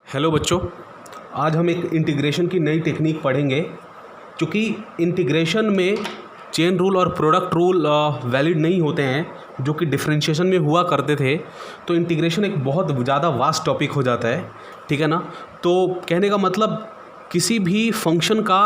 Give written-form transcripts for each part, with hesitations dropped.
Hello बच्चों, आज हम एक इंटीग्रेशन की नई टेक्निक पढ़ेंगे। क्योंकि इंटीग्रेशन में चेन रूल और प्रोडक्ट रूल वैलिड नहीं होते हैं जो कि डिफरेंशिएशन में हुआ करते थे, तो इंटीग्रेशन एक बहुत ज़्यादा वास्ट टॉपिक हो जाता है। ठीक है ना। तो कहने का मतलब किसी भी फंक्शन का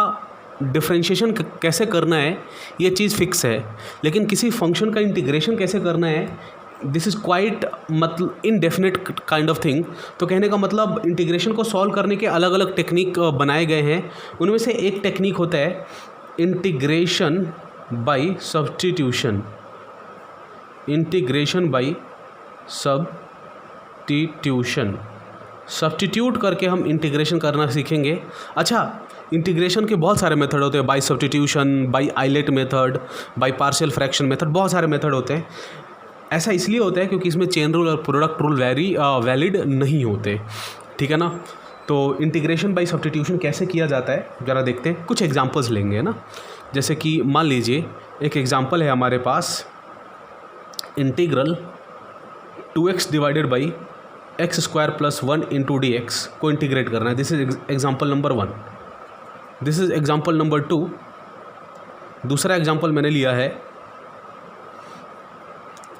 डिफरेंशिएशन कैसे करना है ये चीज़ फिक्स है, लेकिन किसी फंक्शन का इंटीग्रेशन कैसे करना है दिस इज़ क्वाइट मतलब इनडेफिनेट काइंड ऑफ थिंग। तो कहने का मतलब इंटीग्रेशन को सॉल्व करने के अलग अलग टेक्निक बनाए गए हैं। उनमें से एक टेक्निक होता है integration by substitution. Integration by substitution, substitute करके हम इंटीग्रेशन करना सीखेंगे। अच्छा, इंटीग्रेशन के बहुत सारे मेथड होते हैं, by substitution, by ILATE method, by partial fraction method, बहुत सारे मेथड होते हैं। ऐसा इसलिए होता है क्योंकि इसमें चेन रूल और प्रोडक्ट रूल वैलिड नहीं होते। ठीक है ना। तो इंटीग्रेशन बाय सब्स्टिट्यूशन कैसे किया जाता है ज़रा देखते हैं। कुछ एग्जांपल्स लेंगे, है ना। जैसे कि मान लीजिए एक एग्जांपल है हमारे पास, integral 2x divided by x square plus 1 into d x को इंटीग्रेट करना है। This is example number 1। This is example number 2। दूसरा एग्जाम्पल मैंने लिया है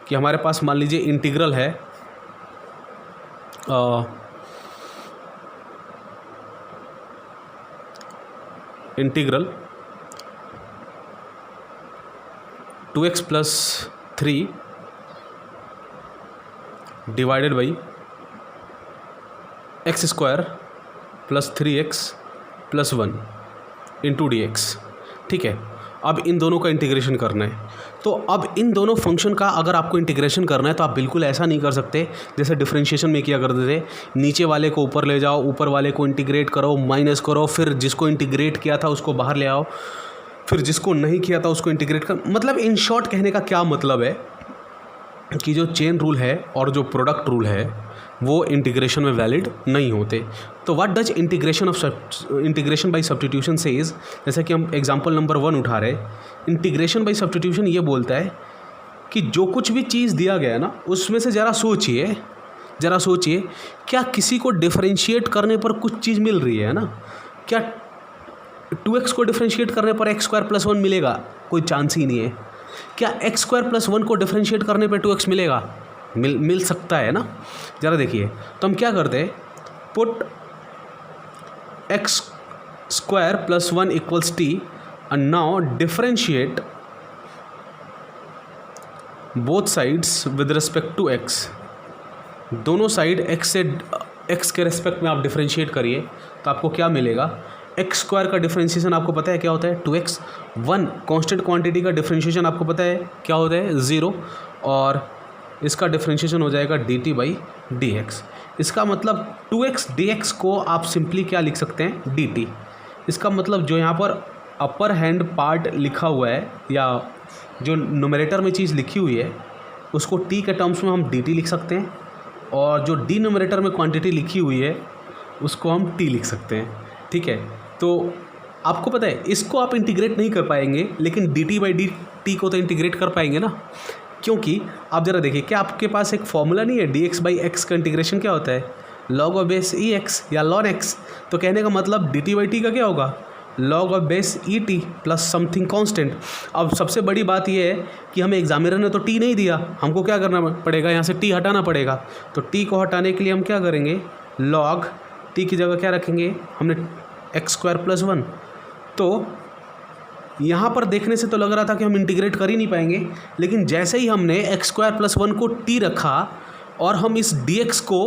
कि हमारे पास मान लीजिए इंटीग्रल है integral 2x plus 3 divided by x square plus 3x plus 1 into d x. ठीक है। अब इन दोनों का इंटीग्रेशन करना है। तो अब इन दोनों फंक्शन का अगर आपको इंटीग्रेशन करना है तो आप बिल्कुल ऐसा नहीं कर सकते जैसे डिफरेंशिएशन में किया करते थे। नीचे वाले को ऊपर ले जाओ, ऊपर वाले को इंटीग्रेट करो, माइनस करो, फिर जिसको इंटीग्रेट किया था उसको बाहर ले आओ, फिर जिसको नहीं किया था उसको इंटीग्रेट कर। मतलब इन शॉर्ट कहने का क्या मतलब है कि जो चेन रूल है और जो प्रोडक्ट रूल है वो इंटीग्रेशन में वैलिड नहीं होते। तो what does integration by substitution says, जैसे कि हम एग्जांपल नंबर 1 उठा रहे, इंटीग्रेशन बाय सब्स्टिट्यूशन ये बोलता है कि जो कुछ भी चीज़ दिया गया है ना उसमें से ज़रा सोचिए क्या किसी को डिफरेंशिएट करने पर कुछ चीज़ मिल रही है ना। क्या 2x को डिफरेंशिएट करने पर एक्स स्क्वायर प्लस 1 मिलेगा? कोई चांस ही नहीं है। क्या एक्स स्क्वायर प्लस 1 को डिफरेंशिएट करने पर 2x मिलेगा? मिल सकता है ना। ज़रा देखिए, तो हम क्या करते हैं, put X square plus 1 equals T and now differentiate both sides with respect to X. दोनों साइड एक्स के रिस्पेक्ट में आप डिफरेंशिएट करिए तो आपको क्या मिलेगा। एक्स स्क्वायर का डिफरेंशिएशन आपको पता है क्या होता है, 2x। 1 कांस्टेंट क्वांटिटी का डिफरेंशिएशन आपको पता है क्या होता है, 0। और इसका डिफरेंशिएशन हो जाएगा dt बाई डी एक्स। इसका मतलब 2x dx को आप सिंपली क्या लिख सकते हैं, dt। इसका मतलब जो यहाँ पर अपर हैंड पार्ट लिखा हुआ है या जो न्यूमरेटर में चीज़ लिखी हुई है उसको t के टर्म्स में हम dt लिख सकते हैं, और जो डिनोमिनेटर में क्वांटिटी लिखी हुई है उसको हम t लिख सकते हैं। ठीक है। तो आपको पता है इसको आप इंटीग्रेट नहीं कर पाएंगे, लेकिन dt बाई dt को तो इंटीग्रेट कर पाएंगे ना। क्योंकि आप ज़रा देखिए, क्या आपके पास एक फॉर्मूला नहीं है, dx बाई एक्स का इंटीग्रेशन क्या होता है, log of base E x या ln x। तो कहने का मतलब dt बाई टी का क्या होगा, log of base E T plus something constant. अब सबसे बड़ी बात यह है कि हमें एग्जामिनर ने तो t नहीं दिया, हमको क्या करना पड़ेगा, यहाँ से t हटाना पड़ेगा। तो t को हटाने के लिए हम क्या करेंगे, log t की जगह क्या रखेंगे हमने, एक्स स्क्वायर प्लस 1। तो यहाँ पर देखने से तो लग रहा था कि हम इंटीग्रेट कर ही नहीं पाएंगे, लेकिन जैसे ही हमने एक्स स्क्वायर प्लस 1 को t रखा और हम इस dx को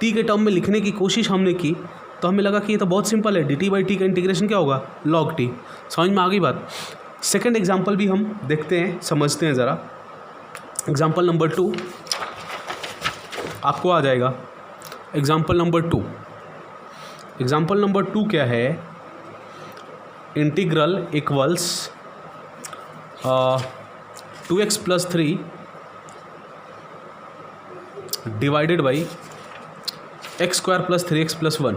t के टर्म में लिखने की कोशिश हमने की, तो हमें लगा कि ये तो बहुत सिंपल है, dt बाई टी का इंटीग्रेशन क्या होगा, log t। समझ में आ गई बात। सेकंड एग्जांपल भी हम देखते हैं, समझते हैं ज़रा। एग्जांपल नंबर 2 आपको आ जाएगा। एग्जांपल नंबर 2, एग्जांपल नंबर 2 क्या है, integral equals 2x plus 3 divided by x square plus 3x plus 1।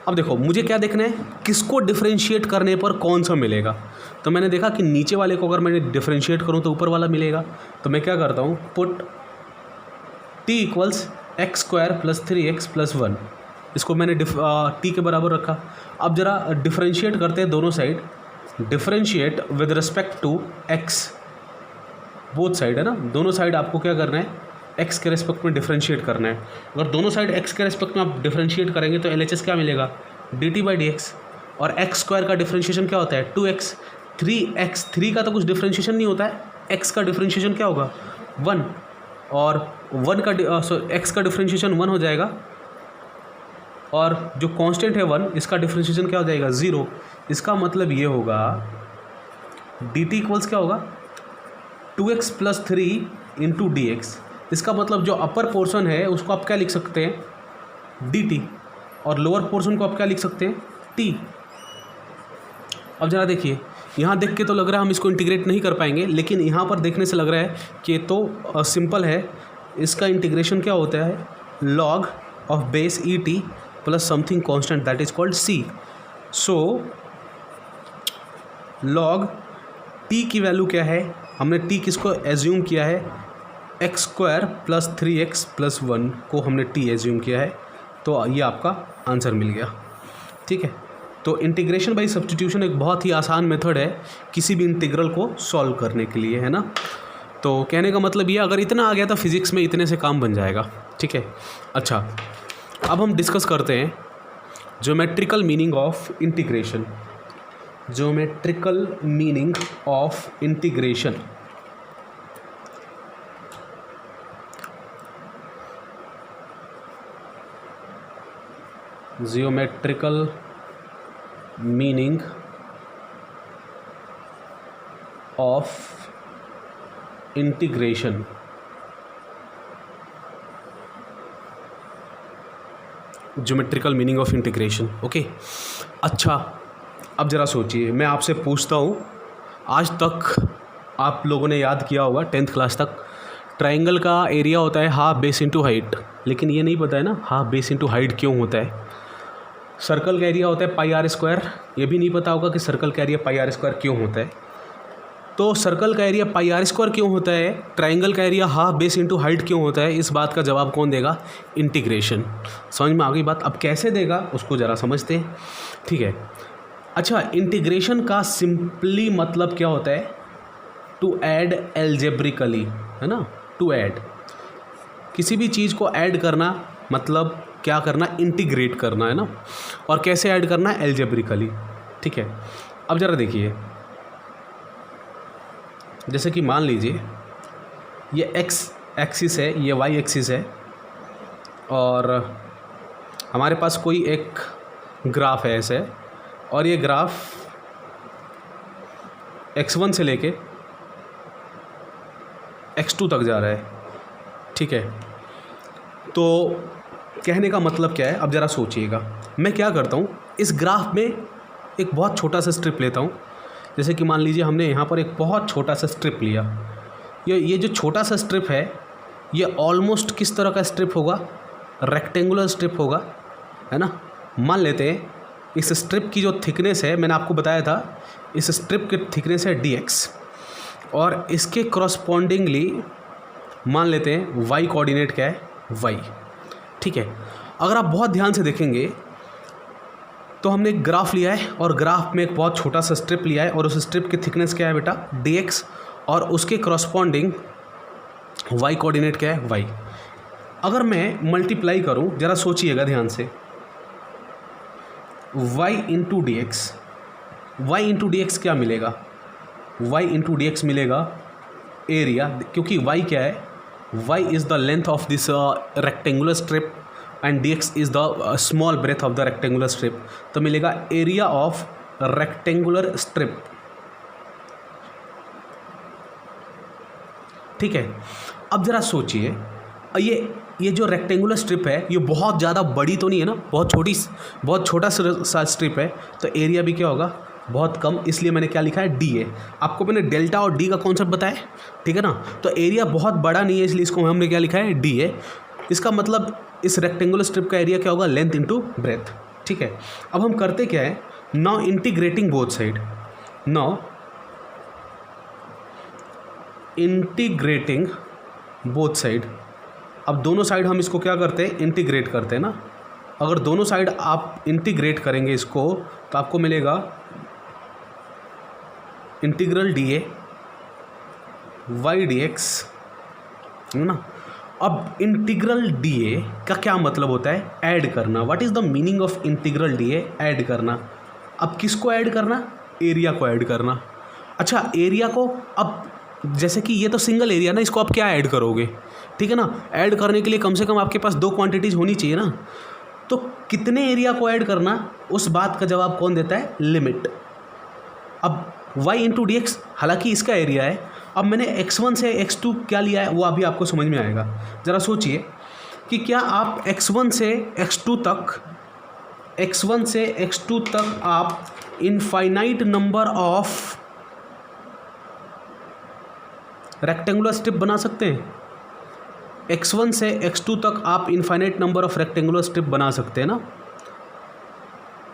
अब देखो मुझे क्या देखना है, किसको डिफरेंशिएट करने पर कौन सा मिलेगा। तो मैंने देखा कि नीचे वाले को अगर मैंने डिफरेंशिएट करूँ तो ऊपर वाला मिलेगा। तो मैं क्या करता हूँ, put t equals x square plus 3x plus 1, इसको मैंने टी के बराबर रखा। अब ज़रा डिफरेंशिएट करते हैं दोनों side, differentiate with respect to x, both side है ना, दोनों साइड आपको क्या करना है, x के रेस्पेक्ट में डिफरेंशिएट करना है। अगर दोनों साइड x के रेस्पेक्ट में आप डिफरेंशिएट करेंगे तो LHS क्या मिलेगा, dt/dx। और x स्क्वायर का डिफरेंशिएशन क्या होता है, 2x। 3 का तो कुछ डिफरेंशिएशन नहीं होता है, x का डिफरेंशिएशन क्या होगा, 1, और 1 का x का डिफरेंशिएशन 1 हो जाएगा, और जो कांस्टेंट है 1, इसका डिफरेंशिएशन क्या हो जाएगा, 0। इसका मतलब ये होगा dt इक्वल्स क्या होगा, 2x + 3 × dx। इसका मतलब जो अपर पोर्शन है उसको आप क्या लिख सकते हैं, dt, और लोअर पोर्शन को आप क्या लिख सकते हैं, t। अब ज़रा देखिए, यहाँ देख के तो लग रहा है हम इसको इंटीग्रेट नहीं कर पाएंगे, लेकिन यहाँ पर देखने से लग रहा है कि तो सिंपल है। इसका इंटीग्रेशन क्या होता है, log of base et plus something constant that is called c। So log t की वैल्यू क्या है, हमने t किसको एज्यूम किया है, x square plus 3x plus 1 को हमने t एज्यूम किया है, तो ये आपका आंसर मिल गया। ठीक है, तो इंटीग्रेशन बाय सब्स्टिट्यूशन एक बहुत ही आसान मेथड है किसी भी इंटीग्रल को सॉल्व करने के लिए, है ना। तो कहने का मतलब ये, अगर इतना आ गया तो फिजिक्स में इतने से काम बन जाएगा। ठीक है, अच्छा अब हम डिस्कस करते हैं geometrical meaning of integration. Geometrical meaning of integration. Geometrical meaning of integration. Geometrical meaning of integration, okay. अच्छा अब ज़रा सोचिए, मैं आपसे पूछता हूँ, आज तक आप लोगों ने याद किया होगा 10th क्लास तक, ट्राइंगल का एरिया होता है हाफ बेस इंटू हाइट, लेकिन ये नहीं पता है ना हाफ बेस इंटू हाइट क्यों होता है। सर्कल का एरिया होता है πr², ये भी नहीं पता होगा कि सर्कल का एरिया πr² क्यों होता है। तो सर्कल का एरिया πr² क्यों होता है, ट्राइंगल का area half base into height क्यों होता है, इस बात का जवाब कौन देगा, इंटीग्रेशन। समझ में आ गई बात। अब कैसे देगा उसको ज़रा समझते हैं। ठीक है, अच्छा इंटीग्रेशन का सिंपली मतलब क्या होता है, टू ऐड एल्जेब्रिकली, है ना। टू ऐड, किसी भी चीज़ को ऐड करना मतलब क्या करना, इंटीग्रेट करना, है ना। और कैसे ऐड करना, एल्जेब्रिकली। ठीक है, अब ज़रा देखिए, जैसे कि मान लीजिए ये x एक्सिस है, ये y एक्सिस है, और हमारे पास कोई एक ग्राफ है ऐसे, और ये ग्राफ x1 से लेके x2 तक जा रहा है। ठीक है, तो कहने का मतलब क्या है, अब ज़रा सोचिएगा। मैं क्या करता हूँ, इस ग्राफ में एक बहुत छोटा सा स्ट्रिप लेता हूँ। जैसे कि मान लीजिए हमने यहाँ पर एक बहुत छोटा सा स्ट्रिप लिया, ये जो छोटा सा स्ट्रिप है ये ऑलमोस्ट किस तरह का स्ट्रिप होगा, रेक्टेंगुलर स्ट्रिप होगा, है ना। मान लेते हैं इस स्ट्रिप की जो थिकनेस है, मैंने आपको बताया था इस स्ट्रिप की थिकनेस है dx, और इसके क्रॉसपॉन्डिंगली मान लेते हैं y कोऑर्डिनेट क्या है, y। ठीक है, अगर आप बहुत ध्यान से देखेंगे तो हमने एक ग्राफ लिया है, और ग्राफ में एक बहुत छोटा सा स्ट्रिप लिया है, और उस स्ट्रिप की थिकनेस क्या है बेटा, dx, और उसके क्रॉसपॉन्डिंग y कोऑर्डिनेट क्या है, y। अगर मैं मल्टीप्लाई करूं, ज़रा सोचिएगा ध्यान से, y इंटू dx क्या मिलेगा, y इंटू dx मिलेगा एरिया, क्योंकि y क्या है, y is the length of this rectangular strip and dx is the small breadth of the rectangular strip, तो मिलेगा एरिया ऑफ रेक्टेंगुलर स्ट्रिप। ठीक है, अब ज़रा सोचिए, ये जो रेक्टेंगुलर स्ट्रिप है ये बहुत ज़्यादा बड़ी तो नहीं है ना, बहुत छोटा सा स्ट्रिप है, तो एरिया भी क्या होगा, बहुत कम। इसलिए मैंने क्या लिखा है, डी ए। आपको मैंने डेल्टा और डी का कॉन्सेप्ट बताया, ठीक है ना। तो एरिया बहुत बड़ा नहीं है, इसलिए इसको हमने क्या लिखा है, डी ए। इसका मतलब इस रेक्टेंगुलर स्ट्रिप का एरिया क्या होगा, लेंथ इंटू ब्रेथ। ठीक है, अब हम करते क्या है, now integrating both side, now integrating both side, अब दोनों साइड हम इसको क्या करते हैं, इंटीग्रेट करते हैं ना। अगर दोनों साइड आप इंटीग्रेट करेंगे इसको तो आपको मिलेगा integral d a y d x, है ना। अब इंटीग्रल डी ए का क्या मतलब होता है, ऐड करना। What is the meaning of integral d A, add करना। अब किसको ऐड करना, एरिया को ऐड करना। अच्छा एरिया को, अब जैसे कि ये तो सिंगल एरिया ना, इसको आप क्या ऐड करोगे, ठीक है ना। ऐड करने के लिए कम से कम आपके पास 2 क्वांटिटीज़ होनी चाहिए ना। तो कितने एरिया को ऐड करना, उस बात का जवाब कौन देता है, लिमिट। अब y इंटू डी एक्स, हालांकि इसका एरिया है। अब मैंने x1 से x2 क्या लिया है वो अभी आपको समझ में आएगा। ज़रा सोचिए कि क्या आप x1 से x2 तक आप infinite number of rectangular strip बना सकते हैं। x1 से x2 तक आप infinite number of rectangular strip बना सकते हैं ना।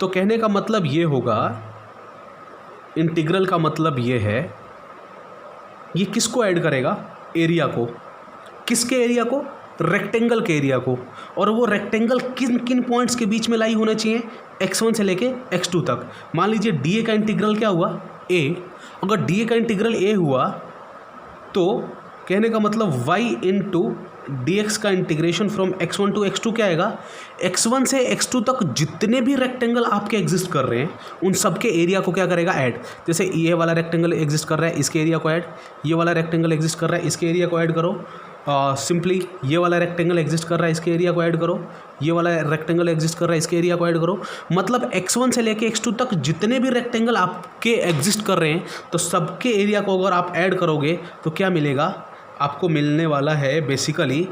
तो कहने का मतलब ये होगा, इंटीग्रल का मतलब ये है, ये किसको ऐड करेगा, एरिया को। किसके एरिया को, रेक्टेंगल के एरिया को। और वो रेक्टेंगल किन किन पॉइंट्स के बीच में लाई होना चाहिए, x1 से लेके x2 तक। मान लीजिए डी ए का इंटीग्रल क्या हुआ, a। अगर डी ए का इंटीग्रल a हुआ तो कहने का मतलब y इंटू डी एक्स का integration from x1 to x2 क्या आएगा, x1 से x2 तक जितने भी रेक्टेंगल आपके एग्जिस्ट कर रहे हैं उन सब के एरिया को क्या करेगा, ऐड। जैसे ये वाला रेक्टेंगल एग्जिस्ट कर रहा है, इसके एरिया को ऐड। ये वाला रेक्टेंगल एग्जिस्ट कर रहा है, इसके एरिया को ऐड करो। सिंपली ये वाला रेक्टेंगल एग्जिस्ट कर रहा है, इसके एरिया को ऐड करो। ये वाला रेक्टेंगल एग्जिस्ट कर रहा है, इसके एरिया को ऐड करो। मतलब x1 से लेके x2 तक जितने भी रेक्टेंगल आपके एग्जिस्ट कर रहे हैं तो सबके एरिया को अगर आप ऐड करोगे तो क्या मिलेगा, आपको मिलने वाला है basically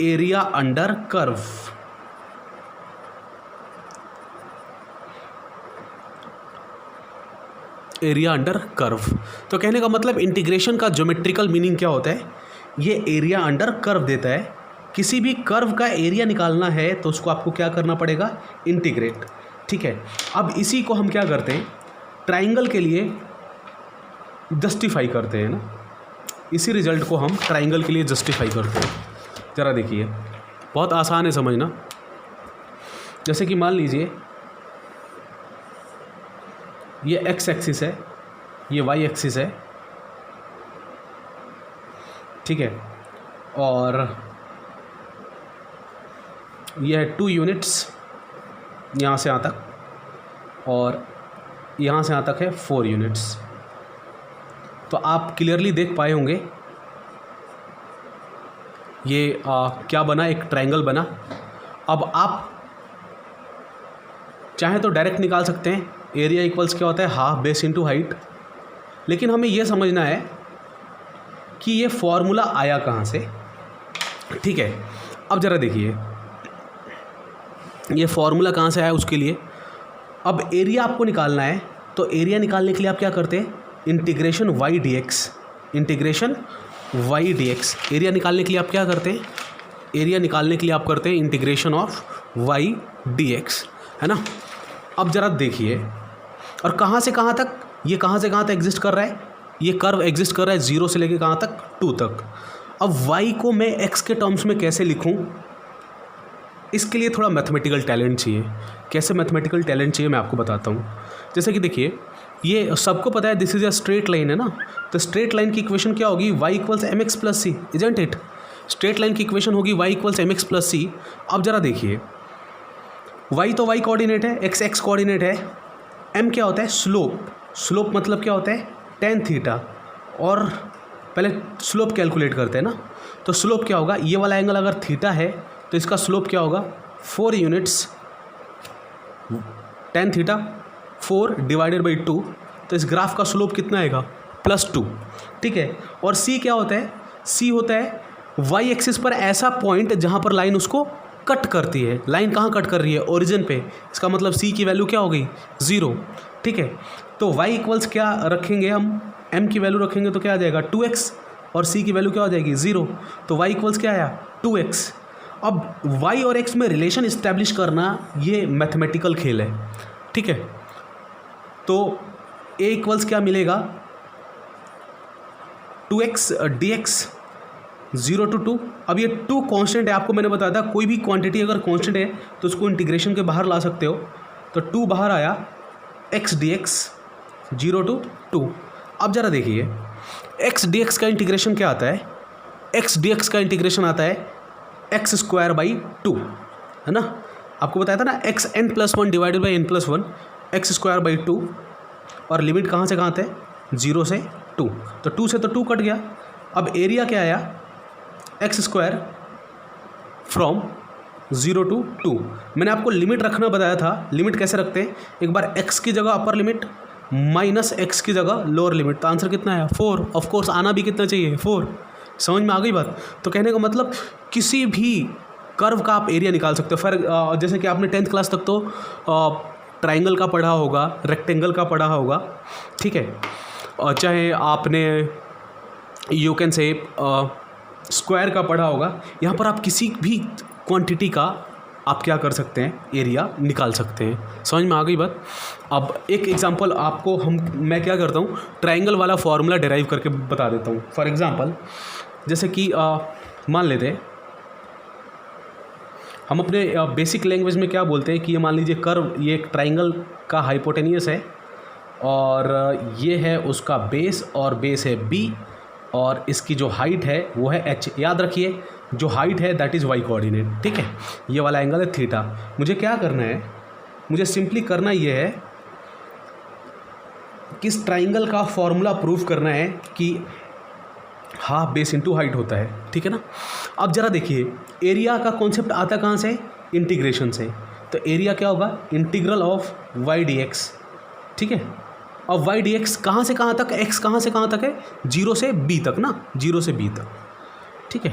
area under curve. Area under curve. तो कहने का मतलब इंटीग्रेशन का ज्योमेट्रिकल मीनिंग क्या होता है, ये एरिया अंडर कर्व देता है। किसी भी कर्व का एरिया निकालना है तो उसको आपको क्या करना पड़ेगा, इंटीग्रेट, ठीक है। अब इसी को हम क्या करते हैं, ट्राइंगल के लिए जस्टिफाई करते हैं ना। इसी रिजल्ट को हम ट्राइंगल के लिए जस्टिफाई करते हैं। ज़रा देखिए, बहुत आसान है समझना। जैसे कि मान लीजिए ये x एक्सिस है, ये y एक्सिस है, ठीक है। और यह है 2 यूनिट्स यहाँ से यहाँ तक, और यहाँ से यहाँ तक है 4 यूनिट्स। तो आप क्लियरली देख पाए होंगे ये क्या बना, एक ट्रायंगल बना। अब आप चाहें तो डायरेक्ट निकाल सकते हैं, एरिया इक्वल्स क्या होता है, हाफ बेस इनटू हाइट। लेकिन हमें यह समझना है कि ये फॉर्मूला आया कहाँ से, ठीक है। अब ज़रा देखिए ये फॉर्मूला कहाँ से आया उसके लिए। अब एरिया आपको निकालना है तो एरिया निकालने के लिए आप क्या करते हैं, integration y d x, integration y d x. Area निकालने के लिए आप क्या करते हैं, एरिया निकालने के लिए आप करते हैं integration of y d x, है ना। अब ज़रा देखिए, और कहाँ से कहाँ तक, ये कहाँ से कहाँ तक एग्जिस्ट कर रहा है, ये कर्व एग्जिस्ट कर रहा है 0 से लेके कहाँ तक, 2 तक। अब y को मैं x के टर्म्स में कैसे लिखूँ, इसके लिए थोड़ा मैथमेटिकल टैलेंट चाहिए। कैसे मैथमेटिकल टैलेंट चाहिए मैं आपको बताता हूँ। जैसे कि देखिए, ये सबको पता है this is a straight line, है ना। तो स्ट्रेट लाइन की इक्वेशन क्या होगी, y equals m x plus c, isn't it. Straight line की इक्वेशन होगी y equals m x plus c. अब ज़रा देखिए, y तो y कोऑर्डिनेट है, x x कोऑर्डिनेट है, m क्या होता है, स्लोप। स्लोप मतलब क्या होता है, tan थीटा। और पहले स्लोप कैलकुलेट करते हैं ना। तो स्लोप क्या होगा, ये वाला एंगल अगर थीटा है तो इसका स्लोप क्या होगा, 4 units tan theta 4 divided by 2। तो इस ग्राफ का स्लोप कितना आएगा, +2, ठीक है। और c क्या होता है, c होता है y एक्सिस पर ऐसा पॉइंट जहाँ पर लाइन उसको कट करती है। लाइन कहाँ कट कर रही है, ओरिजिन पे। इसका मतलब c की वैल्यू क्या हो गई, 0, ठीक है। तो y इक्वल्स क्या रखेंगे हम, m की वैल्यू रखेंगे तो क्या आ जाएगा 2x, और c की वैल्यू क्या हो जाएगी 0। तो y इक्वल्स क्या आया 2x। अब y और x में रिलेशन इस्टेब्लिश करना ये मैथमेटिकल खेल है, ठीक है। तो a इक्वल्स क्या मिलेगा 2x dx, 0 to 2। अब ये 2 कांस्टेंट है, आपको मैंने बताया था कोई भी क्वांटिटी अगर कांस्टेंट है तो उसको इंटीग्रेशन के बाहर ला सकते हो। तो 2 बाहर आया, x dx 0 to 2। अब ज़रा देखिए x dx का इंटीग्रेशन क्या आता है, x dx का इंटीग्रेशन आता है x स्क्वायर बाई 2, है ना। आपको बताया था ना x n+1 divided by n+1 x square by 2, और लिमिट कहाँ से कहाँ थे, 0 से 2। तो 2 से तो 2 कट गया। अब एरिया क्या आया, एक्स स्क्वायर फ्रॉम 0 to 2। मैंने आपको लिमिट रखना बताया था, लिमिट कैसे रखते हैं, एक बार x की जगह अपर लिमिट माइनस x की जगह लोअर लिमिट। तो आंसर कितना है 4। ऑफ कोर्स आना भी कितना चाहिए 4। समझ में आ गई बात। तो कहने का मतलब किसी भी कर्व का आप एरिया निकाल सकते हो। फिर जैसे कि आपने 10th क्लास तक तो ट्राइंगल का पढ़ा होगा, रेक्टेंगल का पढ़ा होगा, ठीक है, और चाहे आपने यू कैन से स्क्वायर का पढ़ा होगा। यहाँ पर आप किसी भी क्वांटिटी का आप क्या कर सकते हैं, एरिया निकाल सकते हैं। समझ में आ गई बात। अब एक एग्जांपल आपको मैं क्या करता हूँ, ट्राइंगल वाला फॉर्मूला डिराइव करके बता देता हूँ। फॉर एग्जांपल जैसे कि मान लेते हैं हम अपने बेसिक लैंग्वेज में क्या बोलते हैं कि ये मान लीजिए कर्व, ये एक ट्राइंगल का हाइपोटेनियस है और ये है उसका बेस, और बेस है b, और इसकी जो हाइट है वो है h। याद रखिए जो हाइट है दैट इज़ y कोऑर्डिनेट, ठीक है। ये वाला एंगल है थीटा। मुझे क्या करना है, मुझे सिंपली करना ये है कि इस ट्राइंगल का फॉर्मूला प्रूव करना है कि हाफ बेस इंटू हाइट होता है, ठीक है ना। अब ज़रा देखिए एरिया का कॉन्सेप्ट आता कहाँ से, इंटीग्रेशन से। तो एरिया क्या होगा, इंटीग्रल ऑफ y dx, ठीक है। अब y dx कहाँ से कहाँ तक, x कहाँ से कहाँ तक है, 0 से b तक ना, 0 से b तक, ठीक है।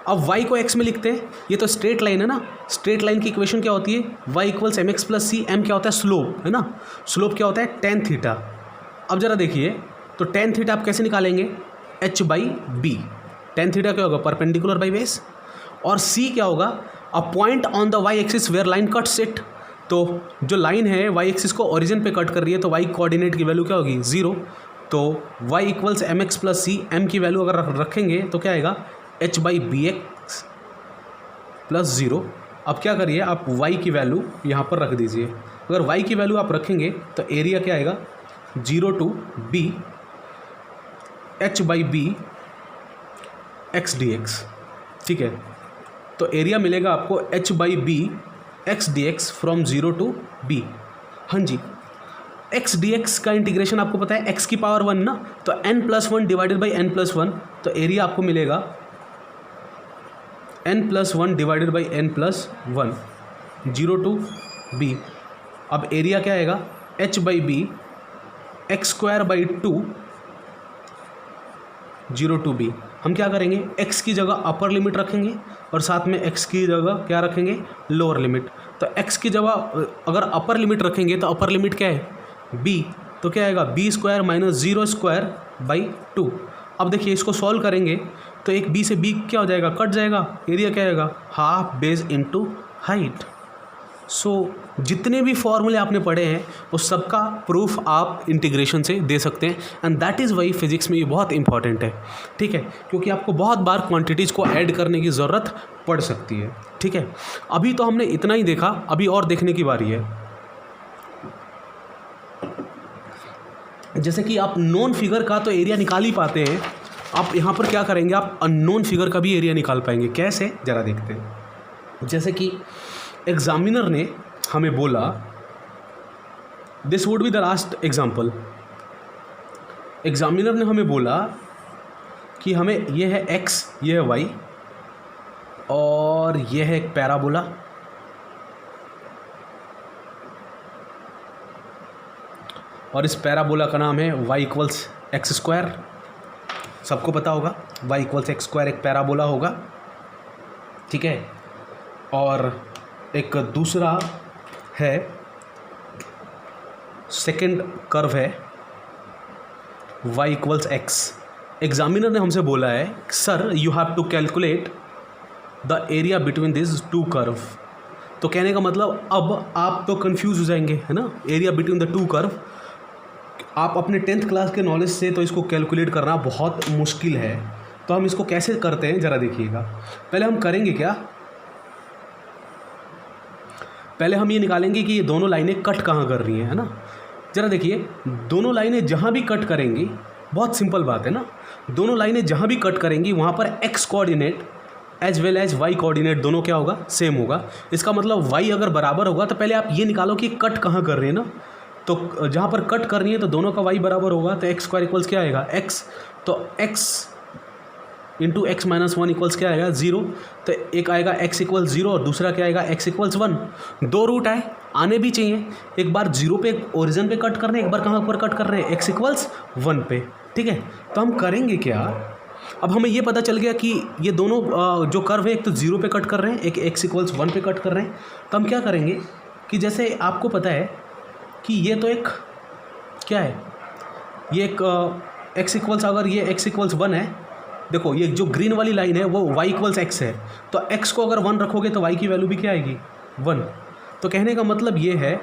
अब y को x में लिखते हैं, ये तो स्ट्रेट लाइन है ना। स्ट्रेट लाइन की इक्वेशन क्या होती है, y = mx + c, m क्या होता है, स्लोप, है ना। स्लोप क्या होता है, tan थीटा। अब ज़रा देखिए तो tan थीटा आप कैसे निकालेंगे, h/b। tan थीटा क्या होगा, परपेंडिकुलर बाई बेस। और c क्या होगा, a point on the y axis where line cuts it. तो जो लाइन है y एक्सिस को ओरिजिन पे कट कर रही है, तो y कोऑर्डिनेट की वैल्यू क्या होगी, 0। तो y = mx + c, m की वैल्यू अगर रखेंगे तो क्या आएगा, h/bx + 0। अब क्या करिए आप y की वैल्यू यहाँ पर रख दीजिए। अगर y की वैल्यू आप रखेंगे तो एरिया क्या आएगा, 0 to b h/b x dx, ठीक है। तो एरिया मिलेगा आपको h/b x dx from 0 to b। हाँ जी, x dx का इंटीग्रेशन आपको पता है x की पावर 1 ना, तो n+1 डिवाइडेड बाई n+1। तो एरिया आपको मिलेगा n+1 divided by n+1, 0 to b। अब एरिया क्या आएगा, h/b x² 2, 0 to b। हम क्या करेंगे, x की जगह अपर लिमिट रखेंगे और साथ में x की जगह क्या रखेंगे, लोअर लिमिट। तो x की जगह अगर अपर लिमिट रखेंगे तो अपर लिमिट क्या है, b। तो क्या आएगा, b² - 0² 2। अब देखिए इसको सॉल्व करेंगे तो एक b से b क्या हो जाएगा, कट जाएगा। एरिया क्या आएगा, हाफ बेस इंटू हाइट। सो जितने भी फॉर्मूले आपने पढ़े हैं वो सबका प्रूफ आप इंटीग्रेशन से दे सकते हैं। And that is why physics में ये बहुत इंपॉर्टेंट है, ठीक है, क्योंकि आपको बहुत बार क्वांटिटीज़ को ऐड करने की ज़रूरत पड़ सकती है, ठीक है। अभी तो हमने इतना ही देखा, अभी और देखने की बारी है। जैसे कि आप नॉन फिगर का तो एरिया निकाल ही पाते हैं, आप यहाँ पर क्या करेंगे, आप अननोन फिगर का भी एरिया निकाल पाएंगे। कैसे, ज़रा देखते हैं। जैसे कि एग्जामिनर ने हमें बोला, this would be the last example. Examiner ने हमें बोला कि हमें ये है x, ये है y, और ये है एक पैराबोला, और इस पैराबोला का नाम है y = x²। सबको पता होगा y = x² एक पैराबोला होगा, ठीक है। और एक दूसरा है, सेकंड कर्व है y = x। एग्जामिनर ने हमसे बोला है sir you have to calculate the area between this 2 curve. तो कहने का मतलब अब आप तो कंफ्यूज हो जाएंगे, है ना। एरिया बिटवीन द 2 कर्व, आप अपने 10th क्लास के नॉलेज से तो इसको कैलकुलेट करना बहुत मुश्किल है, तो हम इसको कैसे करते हैं ज़रा देखिएगा। पहले हम करेंगे क्या, पहले हम ये निकालेंगे कि ये दोनों लाइनें कट कहाँ कर रही हैं, है ना। ज़रा देखिए, दोनों लाइनें जहाँ भी कट करेंगी, बहुत सिंपल बात है ना, दोनों लाइनें जहाँ भी कट करेंगी वहाँ पर x coordinate as well as y coordinate दोनों क्या होगा, सेम होगा। इसका मतलब वाई अगर बराबर होगा तो पहले आप ये निकालो कि कट कहाँ कर रही है ना, तो जहाँ पर कट करनी है तो दोनों का वाई बराबर होगा, तो एक्स स्क्वायर इक्वल्स क्या आएगा, एक्स, तो x into x minus one equals क्या आएगा, 0। तो एक आएगा एक्स इक्वल्स 0 और दूसरा क्या आएगा, एक्स इक्वल्स 1। दो रूट आए, आने भी चाहिए, एक बार 0 पे ओरिजिन पे कट करने, एक बार कहाँ पर कट कर रहे हैं, एक्स इक्वल्स 1 पे, ठीक है। तो हम करेंगे क्या, अब हमें ये पता चल गया कि ये दोनों जो कर्व है एक तो 0 पे कट कर रहे हैं, एक एक्स इक्वल्स 1 पे कट कर रहे हैं। तो हम क्या करेंगे कि जैसे आपको पता है कि ये तो एक क्या है, ये एक एक्स इक्वल्स, अगर ये एक्स इक्वल्स 1 है, देखो ये जो ग्रीन वाली लाइन है वो y इक्वल्स एक्स है, तो x को अगर 1 रखोगे तो y की वैल्यू भी क्या आएगी, 1। तो कहने का मतलब ये है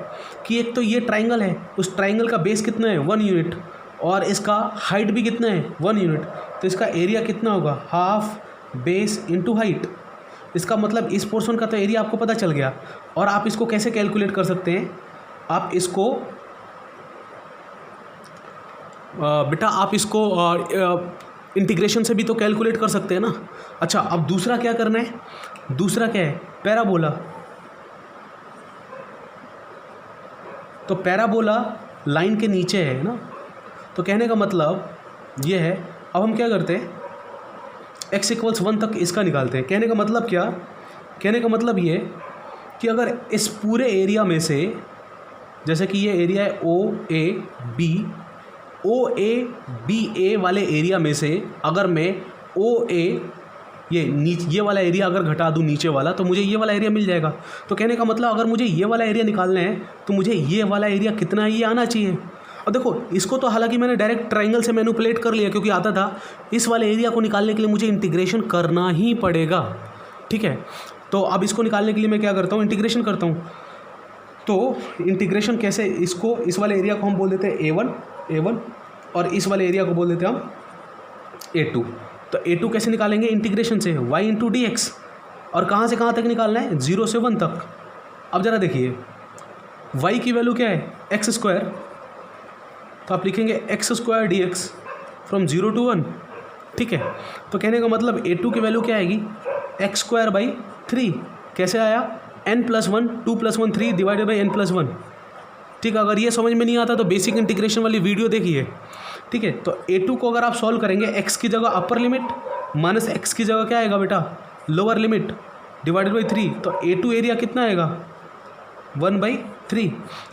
कि एक तो ये ट्राइंगल है, उस ट्राइंगल का बेस कितना है, 1 यूनिट, और इसका हाइट भी कितना है, 1 यूनिट, तो इसका एरिया कितना होगा, हाफ बेस इंटू हाइट। इसका मतलब इस पोर्शन का तो एरिया आपको पता चल गया। और आप इसको कैसे कैलकुलेट कर सकते हैं, आप इसको बेटा आप इसको इंटीग्रेशन से भी तो कैलकुलेट कर सकते हैं ना। अच्छा, अब दूसरा क्या करना है, दूसरा क्या है, पैराबोला। तो पैराबोला लाइन के नीचे है ना, तो कहने का मतलब ये है। अब हम क्या करते हैं, x इक्वल्स 1 तक इसका निकालते हैं। कहने का मतलब क्या, कहने का मतलब ये कि अगर इस पूरे एरिया में से, जैसे कि ये एरिया है ओ ए बी ए वाले एरिया में से अगर मैं ओ ए ये वाला एरिया अगर घटा दूँ नीचे वाला, तो मुझे ये वाला एरिया मिल जाएगा। तो कहने का मतलब अगर मुझे ये वाला एरिया निकालना है तो मुझे ये वाला एरिया कितना है, ये आना चाहिए। और देखो इसको तो हालांकि मैंने डायरेक्ट ट्राइंगल से मैनिपुलेट कर लिया क्योंकि आता था। इस वाले एरिया को निकालने के लिए मुझे इंटीग्रेशन करना ही पड़ेगा, ठीक है। तो अब इसको निकालने के लिए मैं क्या करता हूँ, इंटीग्रेशन करता हूँ। तो इंटीग्रेशन कैसे, इसको इस वाले एरिया को हम बोल देते हैं A1 और इस वाले एरिया को बोल देते हैं हम A2। तो A2 कैसे निकालेंगे, इंटीग्रेशन से, y इंटू डी एक्स। और कहाँ से कहाँ तक निकालना है, 0 से 1 तक। अब ज़रा देखिए y की वैल्यू क्या है, एक्स स्क्वायर, तो आप लिखेंगे x square D x from 0 to 1, ठीक है। तो कहने का मतलब A2 की वैल्यू क्या आएगी, एक्स स्क्वायर बाई 3। कैसे आया, n+1 2+1 3 डिवाइडेड बाई n+1, ठीक है। अगर ये समझ में नहीं आता तो बेसिक इंटीग्रेशन वाली वीडियो देखिए, ठीक है। तो A2 को अगर आप सॉल्व करेंगे, x की जगह अपर लिमिट माइनस x की जगह क्या आएगा बेटा, लोअर लिमिट डिवाइडेड बाई 3। तो A2 एरिया कितना आएगा, 1/3।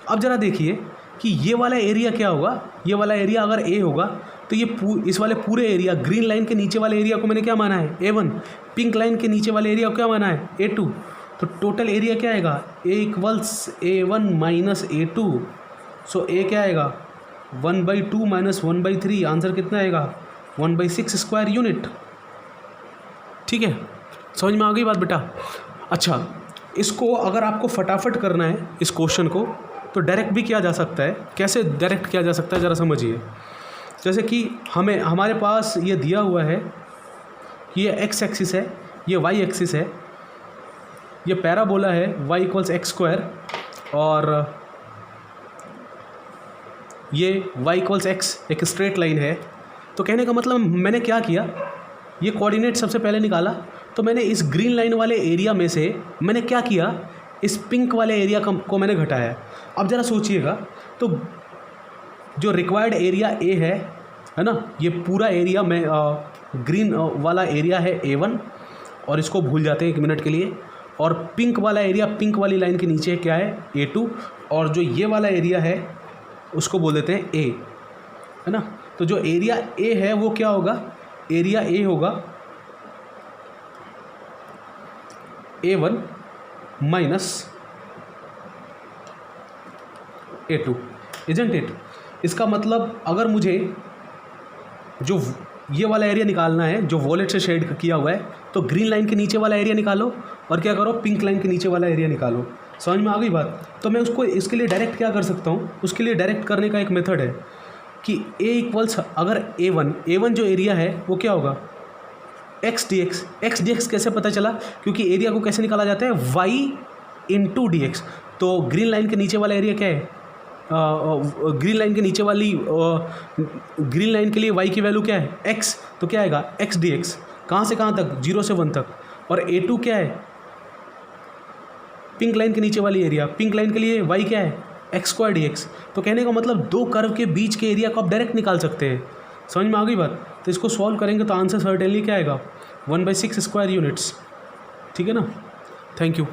अब ज़रा देखिए कि ये वाला एरिया क्या होगा, ये वाला एरिया अगर A होगा तो ये इस वाले पूरे एरिया, ग्रीन लाइन के नीचे वाले एरिया को मैंने क्या माना है, A1, पिंक लाइन के नीचे वाले एरिया को क्या माना है, A2। तो टोटल एरिया क्या आएगा, A equals A1 minus A2। So A क्या आएगा, 1/2 माइनस 1/3। आंसर कितना आएगा, 1/6 स्क्वायर यूनिट, ठीक है। समझ में आ गई बात बेटा। अच्छा, इसको अगर आपको फटाफट करना है इस क्वेश्चन को तो डायरेक्ट भी किया जा सकता है। कैसे डायरेक्ट किया जा सकता है ज़रा समझिए। जैसे कि हमारे पास ये दिया हुआ है कि ये x एक्सिस है, ये y एक्सिस है, ये पैराबोला है y इक्वल्स एक्स स्क्वायर, और ये y इक्वल्स एक्स एक स्ट्रेट लाइन है। तो कहने का मतलब मैंने क्या किया, ये कोऑर्डिनेट सबसे पहले निकाला, तो मैंने इस ग्रीन लाइन वाले एरिया में से मैंने क्या किया, इस पिंक वाले एरिया को मैंने घटाया। अब ज़रा सोचिएगा, तो जो रिक्वायर्ड एरिया A है ना, ये पूरा एरिया में ग्रीन वाला एरिया है A1, और इसको भूल जाते हैं 1 मिनट के लिए। और पिंक वाला एरिया पिंक वाली लाइन के नीचे क्या है, A2, और जो ये वाला एरिया है उसको बोल देते हैं A, है ना। तो जो एरिया A है वो क्या होगा, एरिया A होगा A1 minus A2, isn't it. इसका मतलब अगर मुझे जो ये वाला एरिया निकालना है जो वॉलेट से शेड किया हुआ है, तो ग्रीन लाइन के नीचे वाला एरिया निकालो और क्या करो, पिंक लाइन के नीचे वाला एरिया निकालो। समझ में आ गई बात। तो मैं उसको इसके लिए डायरेक्ट क्या कर सकता हूँ, उसके लिए डायरेक्ट करने का एक मेथड है कि A इक्वल्स, अगर A1 जो एरिया है वो क्या होगा, एक्स डी एक्स कैसे पता चला? क्योंकि एरिया को कैसे निकाला जाता है, वाई इंटू डी एक्स। तो ग्रीन लाइन के नीचे वाला एरिया क्या है, ग्रीन लाइन के नीचे वाली ग्रीन लाइन के लिए वाई की वैल्यू क्या है, एक्स, तो क्या आएगा एक्स डी एक्स। कहाँ से कहाँ तक, 0 से 1 तक। और A2 क्या है, पिंक लाइन के नीचे वाली एरिया, पिंक लाइन के लिए वाई क्या है, एक्स स्क्वायर डी एक्स। तो कहने का मतलब दो कर्व के बीच के एरिया को आप डायरेक्ट निकाल सकते हैं। समझ में आ गई बात? तो इसको सॉल्व करेंगे तो आंसर सर्टेनली क्या आएगा, 1/6 स्क्वायर यूनिट्स। ठीक है ना, थैंक यू।